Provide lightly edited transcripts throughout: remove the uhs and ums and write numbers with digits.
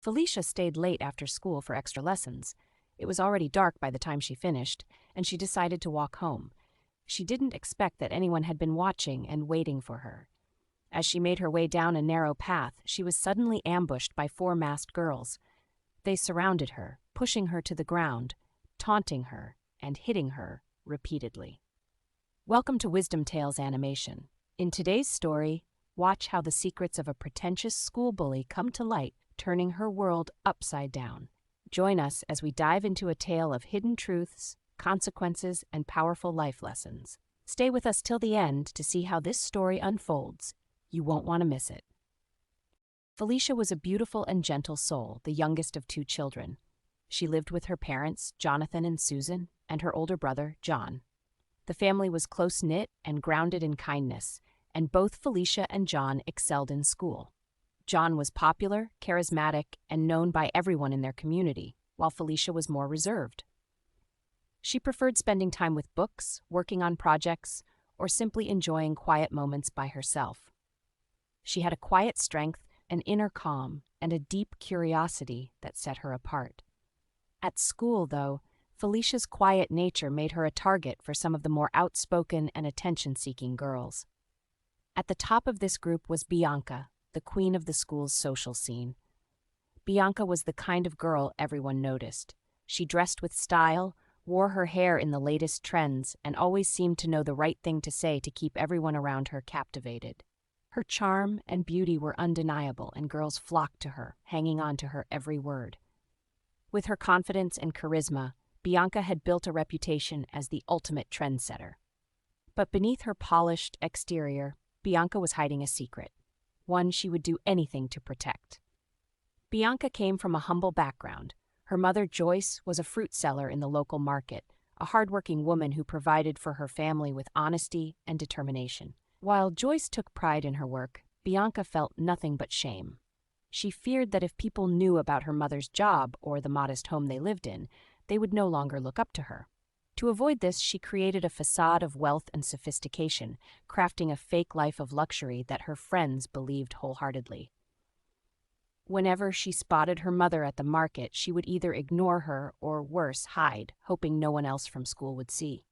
Felicia stayed late after school for extra lessons. It was already dark by the time she finished, and she decided to walk home. She didn't expect that anyone had been watching and waiting for her. As she made her way down a narrow path, she was suddenly ambushed by four masked girls. They surrounded her, pushing her to the ground, taunting her, and hitting her repeatedly. Welcome to Wisdom Tales Animation. In today's story, watch how the secrets of a pretentious school bully come to light, turning her world upside down. Join us as we dive into a tale of hidden truths, consequences, and powerful life lessons. Stay with us till the end to see how this story unfolds. You won't want to miss it. Felicia was a beautiful and gentle soul, the youngest of two children. She lived with her parents, Jonathan and Susan, and her older brother, John. The family was close-knit and grounded in kindness, and both Felicia and John excelled in school. John was popular, charismatic, and known by everyone in their community, while Felicia was more reserved. She preferred spending time with books, working on projects, or simply enjoying quiet moments by herself. She had a quiet strength, an inner calm, and a deep curiosity that set her apart. At school, though, Felicia's quiet nature made her a target for some of the more outspoken and attention-seeking girls. At the top of this group was Bianca, the queen of the school's social scene. Bianca was the kind of girl everyone noticed. She dressed with style, wore her hair in the latest trends, and always seemed to know the right thing to say to keep everyone around her captivated. Her charm and beauty were undeniable, and girls flocked to her, hanging on to her every word. With her confidence and charisma, Bianca had built a reputation as the ultimate trendsetter. But beneath her polished exterior, Bianca was hiding a secret, one she would do anything to protect. Bianca came from a humble background. Her mother, Joyce, was a fruit seller in the local market, a hardworking woman who provided for her family with honesty and determination. While Joyce took pride in her work, Bianca felt nothing but shame. She feared that if people knew about her mother's job or the modest home they lived in, they would no longer look up to her. To avoid this, she created a facade of wealth and sophistication, crafting a fake life of luxury that her friends believed wholeheartedly. Whenever she spotted her mother at the market, she would either ignore her or, worse, hide, hoping no one else from school would see.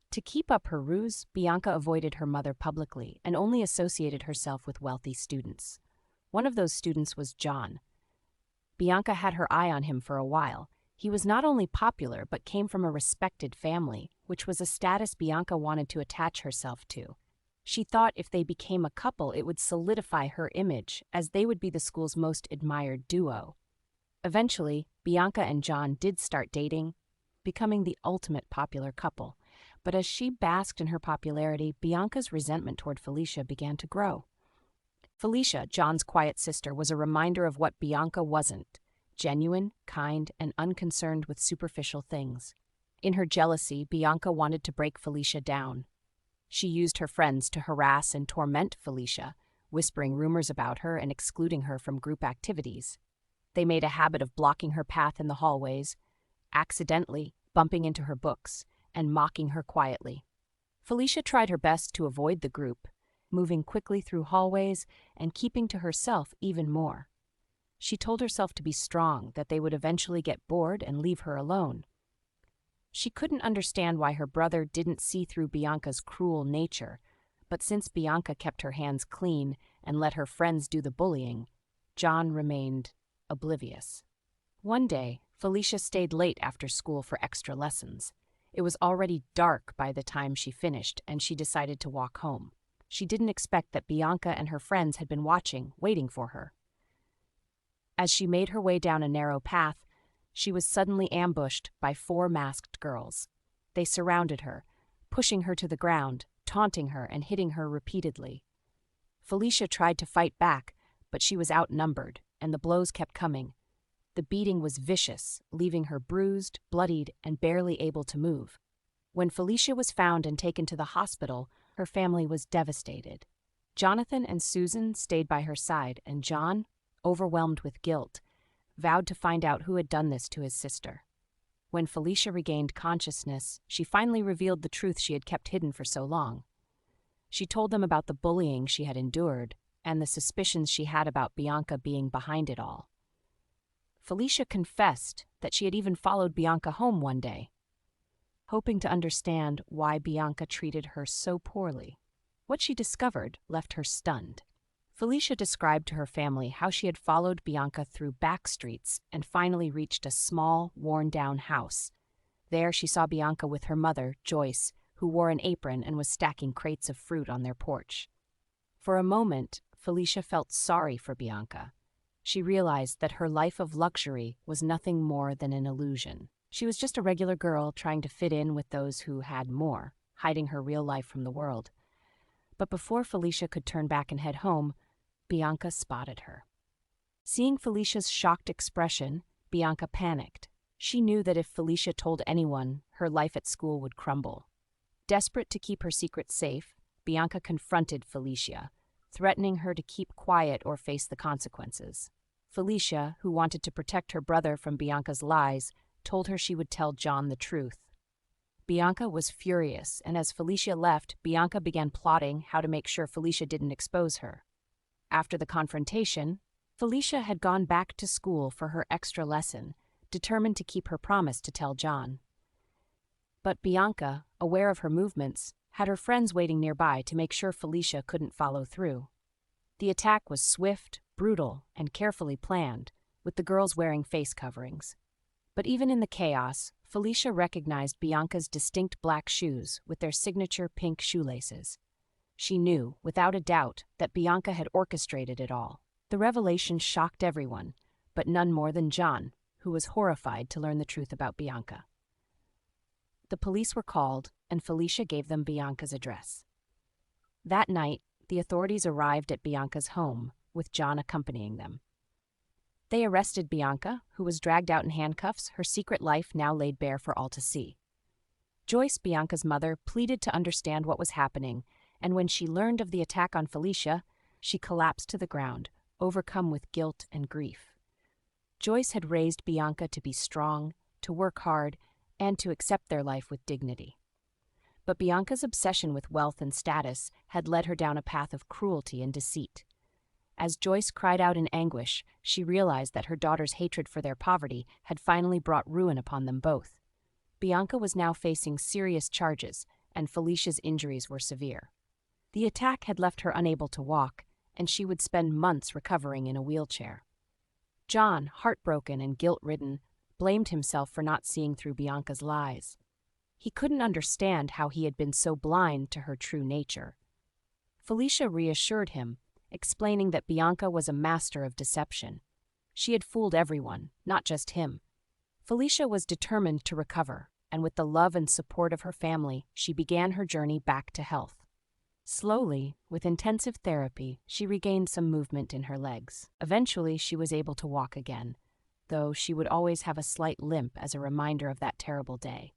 To keep up her ruse, Bianca avoided her mother publicly and only associated herself with wealthy students. One of those students was John. Bianca had her eye on him for a while. He was not only popular but came from a respected family, which was a status Bianca wanted to attach herself to. She thought if they became a couple, it would solidify her image, as they would be the school's most admired duo. Eventually, Bianca and John did start dating, becoming the ultimate popular couple. But as she basked in her popularity, Bianca's resentment toward Felicia began to grow. Felicia, John's quiet sister, was a reminder of what Bianca wasn't: genuine, kind, and unconcerned with superficial things. In her jealousy, Bianca wanted to break Felicia down. She used her friends to harass and torment Felicia, whispering rumors about her and excluding her from group activities. They made a habit of blocking her path in the hallways, accidentally bumping into her books, and mocking her quietly. Felicia tried her best to avoid the group, moving quickly through hallways and keeping to herself even more. She told herself to be strong, that they would eventually get bored and leave her alone. She couldn't understand why her brother didn't see through Bianca's cruel nature, but since Bianca kept her hands clean and let her friends do the bullying, John remained oblivious. One day, Felicia stayed late after school for extra lessons. It was already dark by the time she finished, and she decided to walk home. She didn't expect that Bianca and her friends had been watching, waiting for her. As she made her way down a narrow path, she was suddenly ambushed by four masked girls. They surrounded her, pushing her to the ground, taunting her and hitting her repeatedly. Felicia tried to fight back, but she was outnumbered, and the blows kept coming. The beating was vicious, leaving her bruised, bloodied, and barely able to move. When Felicia was found and taken to the hospital, her family was devastated. Jonathan and Susan stayed by her side, and John, overwhelmed with guilt, vowed to find out who had done this to his sister. When Felicia regained consciousness, she finally revealed the truth she had kept hidden for so long. She told them about the bullying she had endured and the suspicions she had about Bianca being behind it all. Felicia confessed that she had even followed Bianca home one day, hoping to understand why Bianca treated her so poorly. What she discovered left her stunned. Felicia described to her family how she had followed Bianca through back streets and finally reached a small, worn-down house. There she saw Bianca with her mother, Joyce, who wore an apron and was stacking crates of fruit on their porch. For a moment, Felicia felt sorry for Bianca. She realized that her life of luxury was nothing more than an illusion. She was just a regular girl trying to fit in with those who had more, hiding her real life from the world. But before Felicia could turn back and head home, Bianca spotted her. Seeing Felicia's shocked expression, Bianca panicked. She knew that if Felicia told anyone, her life at school would crumble. Desperate to keep her secret safe, Bianca confronted Felicia, threatening her to keep quiet or face the consequences. Felicia, who wanted to protect her brother from Bianca's lies, told her she would tell John the truth. Bianca was furious, and as Felicia left, Bianca began plotting how to make sure Felicia didn't expose her. After the confrontation, Felicia had gone back to school for her extra lesson, determined to keep her promise to tell John. But Bianca, aware of her movements, had her friends waiting nearby to make sure Felicia couldn't follow through. The attack was swift, brutal, and carefully planned, with the girls wearing face coverings. But even in the chaos, Felicia recognized Bianca's distinct black shoes with their signature pink shoelaces. She knew, without a doubt, that Bianca had orchestrated it all. The revelation shocked everyone, but none more than John, who was horrified to learn the truth about Bianca. The police were called, and Felicia gave them Bianca's address. That night, the authorities arrived at Bianca's home, with John accompanying them. They arrested Bianca, who was dragged out in handcuffs, her secret life now laid bare for all to see. Joyce, Bianca's mother, pleaded to understand what was happening, and when she learned of the attack on Felicia, she collapsed to the ground, overcome with guilt and grief. Joyce had raised Bianca to be strong, to work hard, and to accept their life with dignity. But Bianca's obsession with wealth and status had led her down a path of cruelty and deceit. As Joyce cried out in anguish, she realized that her daughter's hatred for their poverty had finally brought ruin upon them both. Bianca was now facing serious charges, and Felicia's injuries were severe. The attack had left her unable to walk, and she would spend months recovering in a wheelchair. John, heartbroken and guilt-ridden, blamed himself for not seeing through Bianca's lies. He couldn't understand how he had been so blind to her true nature. Felicia reassured him, explaining that Bianca was a master of deception. She had fooled everyone, not just him. Felicia was determined to recover, and with the love and support of her family, she began her journey back to health. Slowly, with intensive therapy, she regained some movement in her legs. Eventually, she was able to walk again, though she would always have a slight limp as a reminder of that terrible day.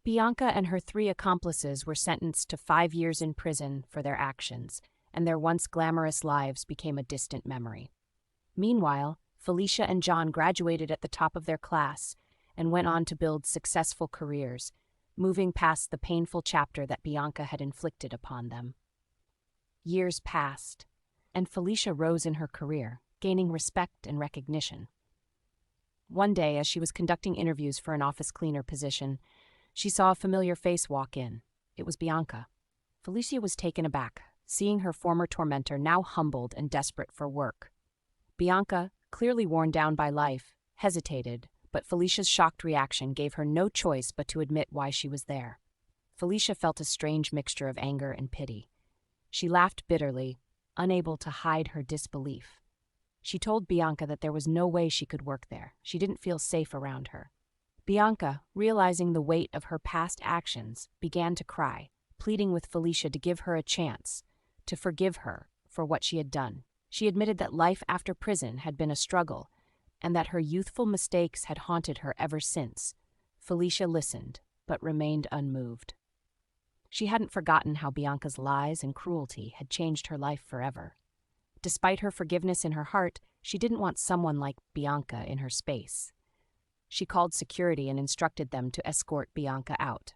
Bianca and her 3 accomplices were sentenced to 5 years in prison for their actions, and their once glamorous lives became a distant memory. Meanwhile, Felicia and John graduated at the top of their class and went on to build successful careers, moving past the painful chapter that Bianca had inflicted upon them. Years passed, and Felicia rose in her career, gaining respect and recognition. One day, as she was conducting interviews for an office cleaner position, she saw a familiar face walk in. It was Bianca. Felicia was taken aback, seeing her former tormentor now humbled and desperate for work. Bianca, clearly worn down by life, hesitated, but Felicia's shocked reaction gave her no choice but to admit why she was there. Felicia felt a strange mixture of anger and pity. She laughed bitterly, unable to hide her disbelief. She told Bianca that there was no way she could work there. She didn't feel safe around her. Bianca, realizing the weight of her past actions, began to cry, pleading with Felicia to give her a chance, to forgive her for what she had done. She admitted that life after prison had been a struggle, and that her youthful mistakes had haunted her ever since. Felicia listened, but remained unmoved. She hadn't forgotten how Bianca's lies and cruelty had changed her life forever. Despite her forgiveness in her heart, she didn't want someone like Bianca in her space. She called security and instructed them to escort Bianca out.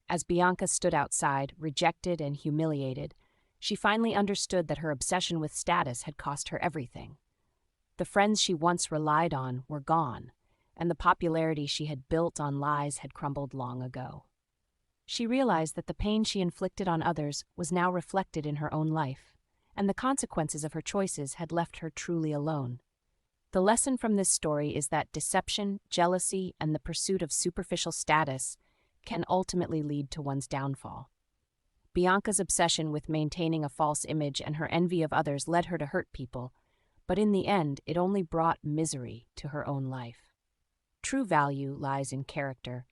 As Bianca stood outside, rejected and humiliated, she finally understood that her obsession with status had cost her everything. The friends she once relied on were gone, and the popularity she had built on lies had crumbled long ago. She realized that the pain she inflicted on others was now reflected in her own life, and the consequences of her choices had left her truly alone. The lesson from this story is that deception, jealousy, and the pursuit of superficial status can ultimately lead to one's downfall. Bianca's obsession with maintaining a false image and her envy of others led her to hurt people, but in the end, it only brought misery to her own life. True value lies in character,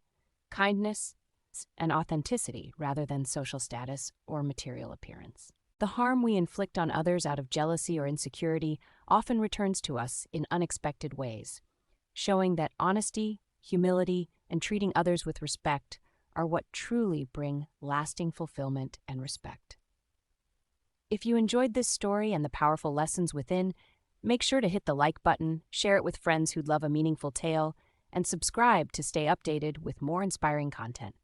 kindness, and authenticity rather than social status or material appearance. The harm we inflict on others out of jealousy or insecurity often returns to us in unexpected ways, showing that honesty, humility, and treating others with respect are what truly bring lasting fulfillment and respect. If you enjoyed this story and the powerful lessons within, make sure to hit the like button, share it with friends who'd love a meaningful tale, and subscribe to stay updated with more inspiring content.